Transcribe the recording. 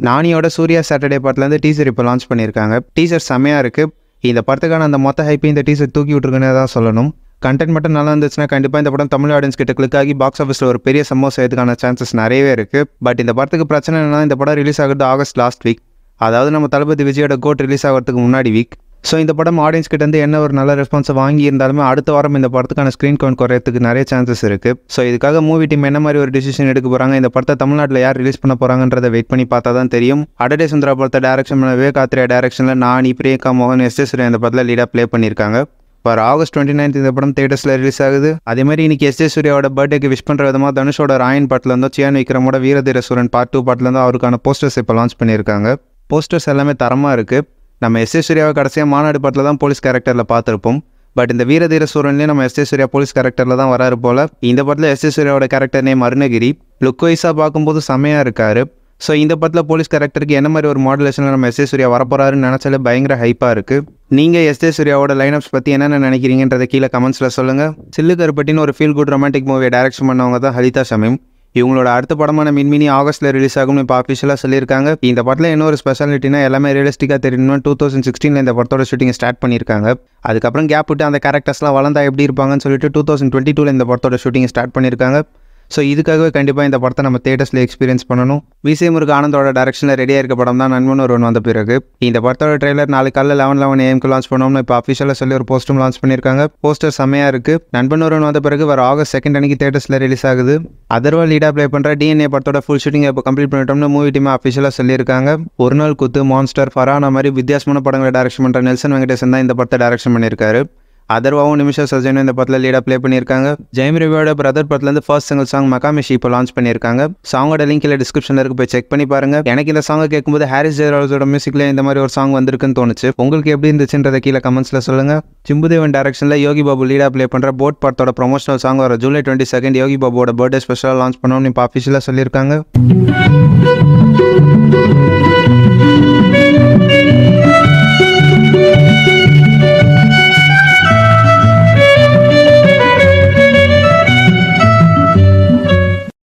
நானியோட Surya Saturday படத்துலேருந்து teaser இப்போ launch பண்ணியிருக்காங்க. டீசர் செம்மையாக இருக்குது. இந்த படத்துக்கான அந்த மொத்த ஹைப்பை இந்த டீசர் தூக்கி விட்டுருக்குன்னு தான் சொல்லணும். கண்டென்ட் மட்டும் நல்லா இருந்துச்சுன்னா கண்டிப்பாக இந்த படம் தமிழ் ஆடியன்ஸ் கிட்ட கிளிக் ஆகி பாக்ஸ் ஆஃபீஸில் ஒரு பெரிய சம்பவம் செய்யறதுக்கான சான்சஸ் நிறையவே இருக்குது. பட் இந்த படத்துக்கு பிரச்சனை என்னன்னா, இந்த படம் ரிலீஸ் ஆகிறது ஆகஸ்ட் லாஸ்ட் வீக், அதாவது நம்ம தளபதி விஜயோட கோட் ரிலீஸ் ஆகிறதுக்கு முன்னாடி வீக். ஸோ இந்த படம் ஆடியன்ஸ் கிட்டேருந்து என்ன ஒரு நல்ல ரெஸ்பான்ஸை வாங்கி இருந்தாலுமே அடுத்த வாரம் இந்த படத்துக்கான ஸ்க்ரீன் கவுண்ட் குறையறதுக்கு நிறைய சான்சஸ் இருக்குது. ஸோ இதுக்காக மூவி டீம் என்ன மாதிரி ஒரு டிசிஷன் எடுக்க போகிறாங்க, இந்த படத்தை தமிழ்நாட்டில் யார் ரிலீஸ் பண்ண போகிறாங்கன்றதை வெயிட் பண்ணி பார்த்தா தான் தெரியும். அடடே சுந்தரா படத்தை டேரக்ஷன் பண்ண விவேக் ஆத்ரேயா டேரக்ஷனில் நானி, பிரியங்கா மோகன், எஸ் ஜே சூர்யா இந்த படத்தில் லீடாக ப்ளே பண்ணியிருக்காங்க. வர ஆகஸ்ட் 29 இந்த படம் தேட்டர்ஸில் ரிலீஸ் ஆகுது. அதேமாதிரி இன்னைக்கு எஸ் ஜே சூர்யாவோட பர்த்டேக்கு விஷ் பண்ணுற விதமாக தனுஷோட ராயன் பாட்டிலேருந்தோ சியான் விக்ரமோட வீரதீரசூரன் பார்ட் 2 பாட்டிலேருந்தோ அவருக்கான போஸ்டர்ஸ் இப்போ லான்ச் பண்ணியிருக்காங்க. போஸ்டர்ஸ் எல்லாமே தரமாக இருக்குது. நம்ம எஸ் ஜே சூர்யாவை கடைசியாக மாநாடு படத்தில் தான் போலீஸ் கேரக்டரில் பார்த்துருப்போம். பட் இந்த வீரதீரசூரன்லேயும் நம்ம எஸ் ஜே சூர்யா போலீஸ் கேரக்டரில் தான் வராரு போல். இந்த படத்தில் எஸ் ஜே சூர்யாவோட கேரக்டர் நேம் அருணகிரி. லுக் வைஸாக பார்க்கும்போது செம்மையாக இருக்காரு. ஸோ இந்த படத்தில் போலீஸ் கேரக்டருக்கு என்ன மாதிரி ஒரு மாடுலேஷனில் நம்ம எஸ் ஜே சூர்யா வரப்போறாருன்னு நினச்சாலே பயங்கர ஹைப்பாக இருக்குது. நீங்கள் எஸ் ஜே சூர்யாவோட லைனப்ஸ் பற்றி என்னென்ன நினைக்கிறீங்கன்றதை கீழே கமெண்ட்ஸில் சொல்லுங்கள். சில்லு கருப்பட்டின்னு ஒரு ஃபீல் குட் ரொமான்டிக் மூவியை டைரக்ஷன் பண்ணவங்க தான் ஹலிதா ஷமீம். இவங்களோட அடுத்த படமான மின்மினி ஆகஸ்ட்டில் ரிலீஸ் ஆகும்னு இப்போ அஃபிஷியலாக சொல்லியிருக்காங்க. இந்த படத்தில் என்ன ஒரு ஸ்பெஷாலிட்டினா எல்லாமே ரியலிஸ்டிக்காக தெரியணும்னு 2016 இந்த படத்தோட ஷூட்டிங் ஸ்டார்ட் பண்ணியிருக்காங்க. அதுக்கப்புறம் கேப் விட்டு அந்த கேரக்டர்ஸ்லாம் வளர்ந்தா எப்படி இருப்பாங்கன்னு சொல்லிட்டு 2022 இந்த படத்தோட ஷூட்டிங் ஸ்டார்ட் பண்ணியிருக்காங்க. ஸோ இதுக்காகவே கண்டிப்பாக இந்த படத்தை நம்ம தேட்டர்ஸில் எக்ஸ்பீரியன்ஸ் பண்ணணும். விஜய் முருகன் ஆனந்தோட டேரக்ஷனில் ரெடியாக இருக்க படம் தான் நண்பன் ஒருவன் வந்த பிறகு. இந்த படத்தோட ட்ரெய்லர் நாளைக்கு காலையில் 11 AM லான்ச் பண்ணோம்னு இப்போ அஃபிஷியலாக சொல்லி ஒரு போஸ்டரும் லான்ச் பண்ணியிருக்காங்க. போஸ்டர் செம்மையாக இருக்குது. நண்பன் ஒருவன் வந்த பிறகு வர ஆகஸ்ட் 2 அன்னைக்கு தேட்டர்ஸில் ரிலீஸ் ஆகுது. அதர்வா லீடாக ப்ளே பண்ணுற DNA படத்தோட ஃபுல் ஷூட்டிங் இப்போ கம்ப்ளீட் பண்ணிட்டோம்னு மூவி டீம் அஃபிஷியலாக சொல்லியிருக்காங்க. ஒரு நாள் குத்து, மான்ஸ்டர், ஃபரானா மாதிரி வித்தியாசமான படங்களை டேரக்ஷன் பண்ணுற நெல்சன் வெங்கடேசன் தான் இந்த படத்தை டேரக்ஷன் பண்ணியிருக்காரு. அதர்வாவும் நிமிஷா சர்ஜனும் இந்த படத்தில் லீடாக ப்ளே பண்ணியிருக்காங்க. ஜெயம் ரவியோட பிரதர் படத்துலேருந்து ஃபர்ஸ்ட் சிங்கிள் சாங் மகாமிஷி இப்போ லான்ச் பண்ணியிருக்காங்க. சாங்கோட லிங்க் இல்லை டிஸ்கிரிப்ஷனில் இருக்கு, போய் செக் பண்ணி பாருங்க. எனக்கு இந்த சாங்கை கேட்கும்போது ஹாரிஸ் ஜெயராஜோட மியூசிக்கில் இந்த மாதிரி ஒரு சாங் வந்திருக்குன்னு தோணுச்சு. உங்களுக்கு எப்படி இருந்துச்சுன்றதை கீழே கமெண்ட்ஸில் சொல்லுங்கள். சிம்புதேவன் டேரக்ஷனில் யோகி பாபு லீடாக ப்ளே பண்ணுற போட் படத்தோட ப்ரொமோஷனல் சாங் வர ஜூலை 22 யோகி பாபுவோட பர்த்டே ஸ்பெஷலாக லான்ச் பண்ணணும்னு இப்போ அஃபிஷியலாக சொல்லியிருக்காங்க.